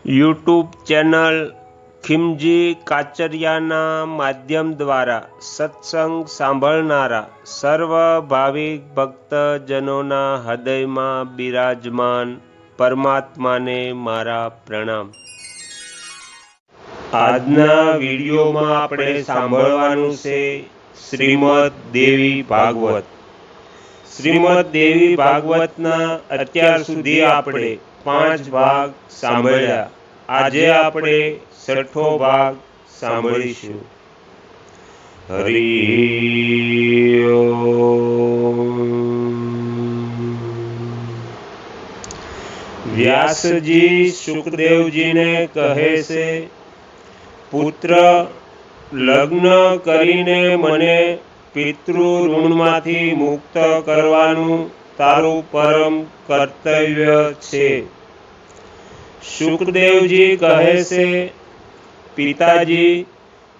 YouTube channel Khimji કાચરિયાના માધ્યમ દ્વારા સત્સંગ સાંભળનારા સર્વ ભાવિક ભક્તજનોના હૃદયમાં બિરાજમાન પરમાત્માને મારા પ્રણામ। આજના વિડીયોમાં આપણે સાંભળવાનું છે શ્રીમદ દેવી ભાગવત। શ્રીમદ દેવી ભાગવતના અત્યાર સુધી આપણે 5 ભાગ સાંભળ્યા। આજે આપણે 6થો ભાગ સાંભળીશું। હરિ ઓમ। વ્યાસજી શુકદેવજીને કહે છે, પુત્ર, લગ્ન કરીને મને પિતૃ ઋણમાંથી મુક્ત કરવાનું તારું પરમ કર્તવ્ય છે। શુકદેવજી કહે છે, પિતાજી,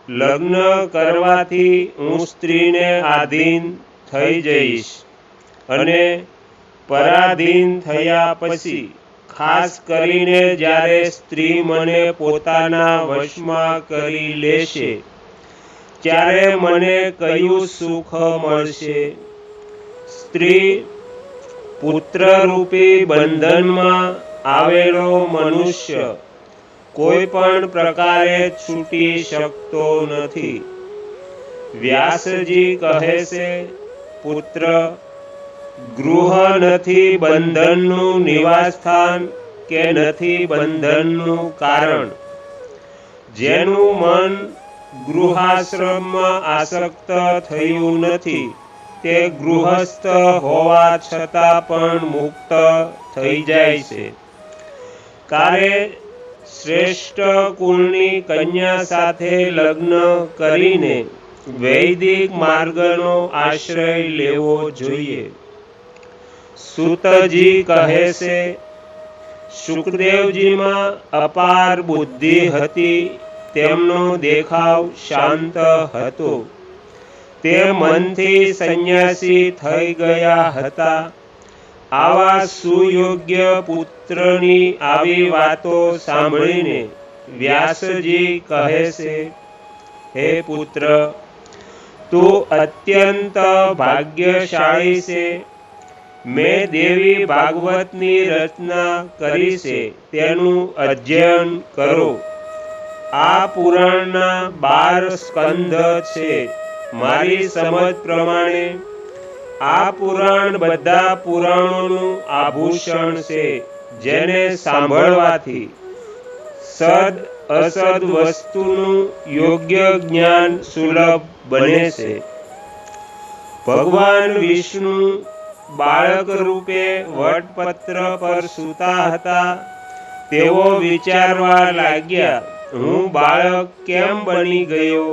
લગ્ન કરવાથી હું સ્ત્રીને આધીન થઈ જઈશ અને પરાધીન થયા પછી, ખાસ કરીને જ્યારે સ્ત્રી મને પોતાના વશમાં કરી લેશે ત્યારે મને કયું સુખ મળશે? સ્ત્રી પુત્રરૂપી બંધનમાં આવેલો મનુષ્ય કોઈ પણ પ્રકારે છૂટી શકતો નથી। વ્યાસજી કહે છે, પુત્ર, ગૃહ નથી બંધનનું નિવાસસ્થાન કે નથી બંધનનું કારણ। જેનું મન ગૃહાશ્રમમાં આસક્ત થયું નથી તે ગૃહસ્થ હોવા છતાં પણ મુક્ત થઈ જાય છે। કારે શ્રેષ્ઠ કુળની કન્યા સાથે લગ્ન કરીને વૈદિક માર્ગનો આશ્રય લેવો જોઈએ। સૂતજી કહે છે, શુકદેવજીમાં અપાર બુદ્ધિ હતી, તેમનો દેખાવ શાંત હતો, તે મનથી સંન્યાસી થઈ ગયા હતા। આવા સુયોગ્ય પુત્રની આવી વાતો સાંભળીને વ્યાસજી કહે છે, હે પુત્ર, તું અત્યંત ભાગ્યશાળી છે। મેં દેવી ભાગવતની રચના કરી છે, તેનું અધ્યયન કરો। આ પુરાણના 12 સ્કંધ છે। મારી સમજ પ્રમાણે આ પુરાણ બધા પુરાણોનું આભૂષણ છે, જેને સાંભળવાથી સદ અસદ વસ્તુનું યોગ્ય જ્ઞાન સુલભ બને છે। ભગવાન વિષ્ણુ બાળક રૂપે વટપત્ર પર સૂતા હતા। તેઓ વિચારવા લાગ્યા, હું બાળક કેમ બની ગયો?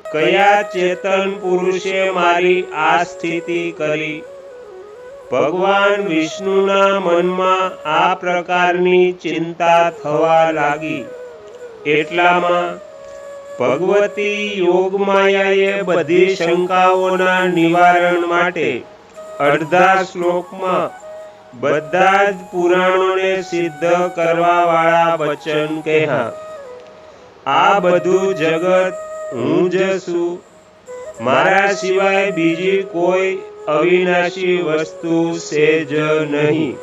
કયા ચેતન પુરુષે મારી આ સ્થિતિ કરી? ભગવાન વિષ્ણુના મનમાં આ પ્રકારની ચિંતા થવા લાગી। એટલામાં ભગવતી યોગમાયાએ બધી શંકાઓના નિવારણ માટે અડધા શ્લોકમાં બધા જ પુરાણોને સિદ્ધ કરવાવાળા વચન કહ્યા। આ બધું જગત હું જ છું, મારા સિવાય બીજી કોઈ અવિનાશી વસ્તુ છે જ નહીં।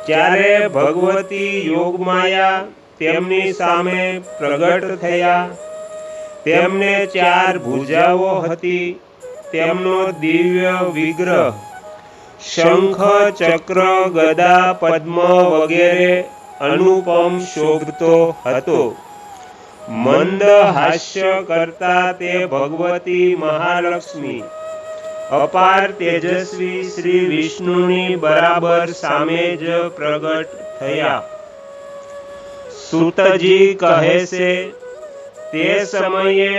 ત્યારે ભગવતી યોગમાયા તેમની સામે પ્રગટ થયા। તેમને 4 ભુજાઓ હતી। તેમનો દિવ્ય વિગ્રહ શંખ, ચક્ર, ગદા, પદ્મ વગેરે અનુપમ શોભતો હતો। મંદ હાસ્ય કરતા તે ભગવતી મહાલક્ષ્મી અપાર તેજસ્વી શ્રી વિષ્ણુની બરાબર સામે જ પ્રગટ થયા। સૂતજી કહે છે, તે સમયે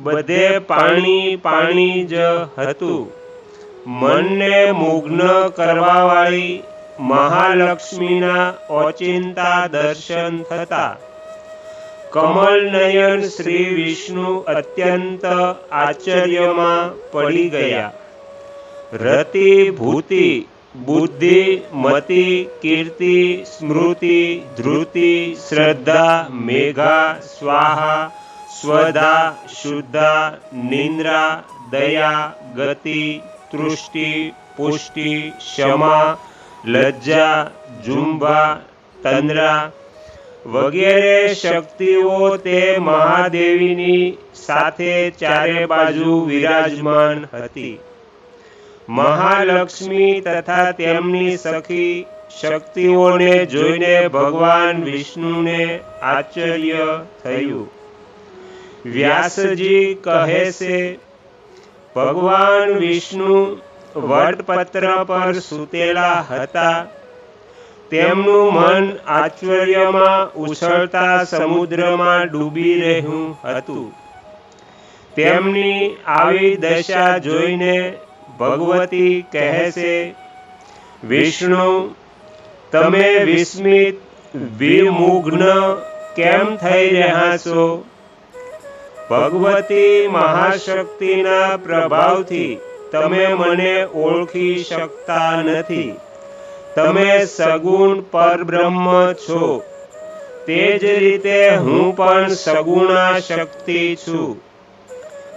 બધે પાણી પાણી જ હતું। મનને મુગ્ન કરવાવાળી મહાલક્ષ્મીના ઓચિંતા દર્શન થતા કમલ નયન શ્રી વિષ્ણુ અત્યંત આશ્ચર્યમાં પડી ગયા। રતિ ભૂતિ બુદ્ધિ, મતિ, કીર્તિ, સ્મૃતિ, ધૃતિ, શ્રદ્ધા, મેઘા, સ્વાહા, સ્વધા, શુદ્ધા, નિંદ્રા, દયા, ગતિ, તૃષ્ટિ, પુષ્ટિ, ક્ષમા, લજ્જા, જુંભા, તંદ્રા વગેરે શક્તિઓ તે મહાદેવીની સાથે ચારે બાજુ વિરાજમાન હતી. મહાલક્ષ્મી તથા તેમની સખી શક્તિઓને જોઈને ભગવાન વિષ્ણુને આશ્ચર્ય થયું. વ્યાસજી કહે છે, ભગવાન વિષ્ણુ વટપત્ર પર સૂતેલા હતા. તેમનું મન આશ્ચર્યમાં ઉછળતા સમુદ્રમાં ડૂબી રહ્યું હતું. તેમની આવી દશા જોઈને ભગવતી કહે છે, વિષ્ણુ, તમે વિસ્મિત, વિમુગ્ન કેમ થઈ રહ્યા છો? ભગવતી મહાશક્તિના પ્રભાવથી તમે મને ઓળખી શકતા નથી. તમે સગુણ પરબ્રહ્મ છો. તે જ રીતે હું પણ સગુણા શક્તિ છું.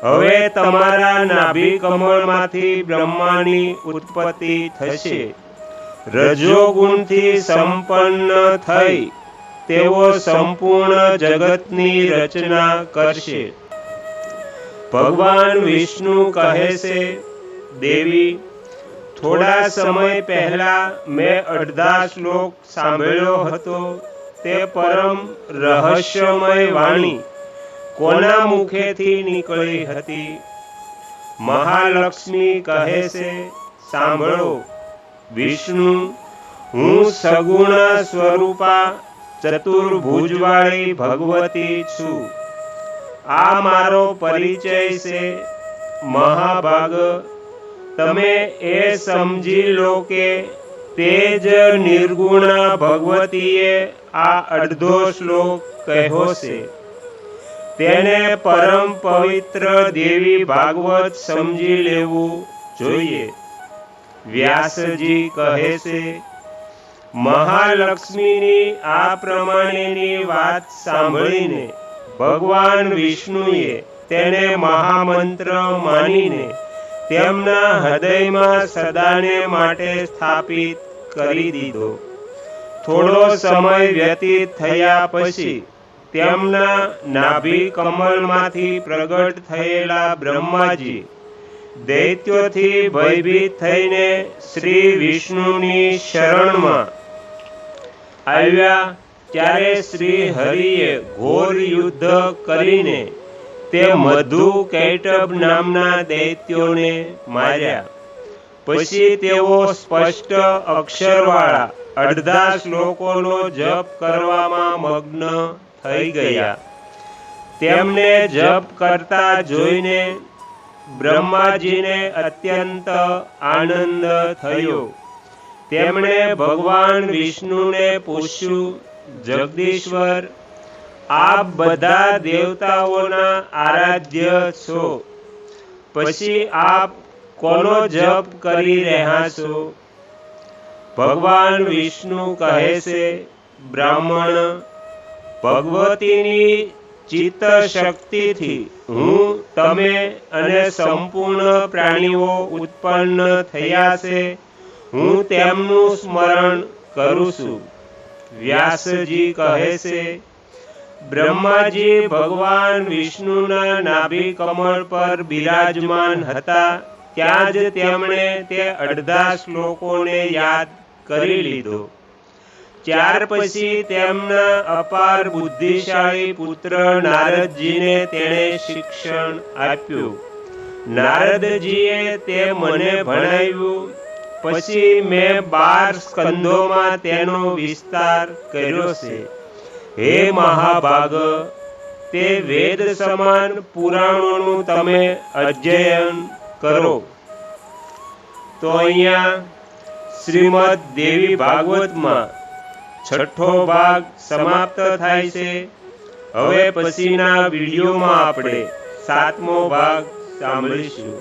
હવે તમારા નાભી કમળમાંથી બ્રહ્માની ઉત્પત્તિ થશે. રજોગુણથી સંપન્ન થઈ તેઓ સંપૂર્ણ જગતની રચના કરશે. ભગવાન વિષ્ણુ કહે છે, દેવી, થોડા સમય પહેલા મેં અડધા શ્લોક સાંભળ્યો હતો. તે પરમ રહસ્યમય વાણી કોના મુખેથી નીકળી હતી? મહાલક્ષ્મી કહે છે, સાંભળો વિષ્ણુ, હું સગુણ સ્વરૂપા ચતુર્ભુજવાળી ભગવતી છું. આ મારો પરિચય છે. મહાભાગ, તમે એ સમજી લો કે તે જ નિર્ગુણ ભગવતીએ આ અડધો શ્લોક કહ્યો છે. તેને પરમ પવિત્ર દેવી ભાગવત સમજી લેવું જોઈએ. વ્યાસજી કહે છે, મહાલક્ષ્મીની આ પ્રમાણેની વાત સાંભળીને ભગવાન વિષ્ણુએ તેને મહામંત્ર માનીને તેમના હૃદયમાં સદાને માટે સ્થાપિત કરી દીધો. થોડો સમય વ્યતીત થયા પછી તેમના નાભી કમળમાંથી પ્રગટ થયેલા બ્રહ્માજી દૈત્યોથી ભયભીત થઈને શ્રી વિષ્ણુની શરણમાં આવ્યા. ત્યારે શ્રી હરિએ ઘોર યુદ્ધ કરીને તે મધુ કૈટભ નામના દૈત્યોને માર્યા. પછી તેઓ સ્પષ્ટ અક્ષરવાળા અડધા શ્લોકોનો જપ કરવામાં મગ્ન થઈ ગયા. તેમને જપ કરતા જોઈને બ્રહ્માજીને અત્યંત આનંદ થયો. તેમણે ભગવાન વિષ્ણુને પૂછ્યું, જગદીશ્વર, આપ બધા દેવતાઓના આરાધ્ય છો. પછી આપ કોનો જપ કરી રહ્યા છો? ભગવાન વિષ્ણુ કહે છે, બ્રાહ્મણ, ભગવતીની ચિત્ત શક્તિથી હું, તમે અને સંપૂર્ણ પ્રાણીઓ ઉત્પન્ન થયા છે. હું તેમનું સ્મરણ કરું છું. વ્યાસજી કહે છે, બ્રહ્માજી ભગવાન વિષ્ણુના નાભી કમળ પર બિરાજમાન હતા. ત્યાં જ તેમણે તે અડધા શ્લોકોને યાદ કરી લીધો. ત્યાર પછી તેમના અપાર બુદ્ધિશાળી પુત્ર નારદજીને તેણે શિક્ષણ આપ્યું. નારદજીએ તે મને ભણાવ્યું. પછી મેં 12 સ્કંદોમાં તેનો વિસ્તાર કર્યો છે. હે મહાભાગ, તે વેદ સમાન પુરાણોનું તમે અધ્યયન કરો. તો અહીંયા શ્રીમદ દેવી ભાગવતમાં 6થો ભાગ સમાપ્ત થાય છે. હવે પછીના વિડીયોમાં આપણે 7મો ભાગ સાંભળીશું.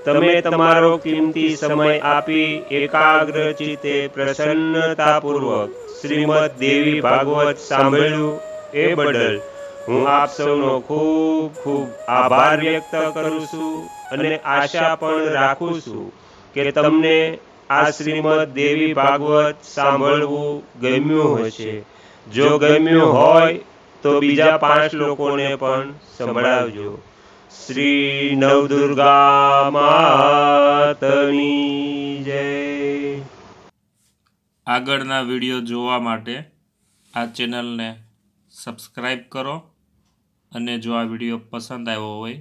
તમે તમારો કિંમતી સમય આપી એકાગ્ર ચિત્તે પ્રસન્નતાપૂર્વક શ્રીમદ દેવી ભાગવત સાંભળ્યું એ બદલ હું આપ સૌનો ખૂબ ખૂબ આભાર વ્યક્ત કરું છું અને આશા પણ રાખું છું કે તમને આ શ્રીમદ દેવી ભાગવત સાંભળવું ગમ્યું હશે. જો ગમ્યું હોય તો બીજા 5 લોકોને પણ સંભળાવજો. શ્રી નવદુર્ગા માતની જય. આગળના વિડીયો જોવા માટે આ ચેનલને સબસ્ક્રાઈબ કરો અને જો આ વિડીયો પસંદ આવ્યો હોય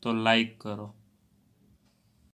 તો લાઈક કરો.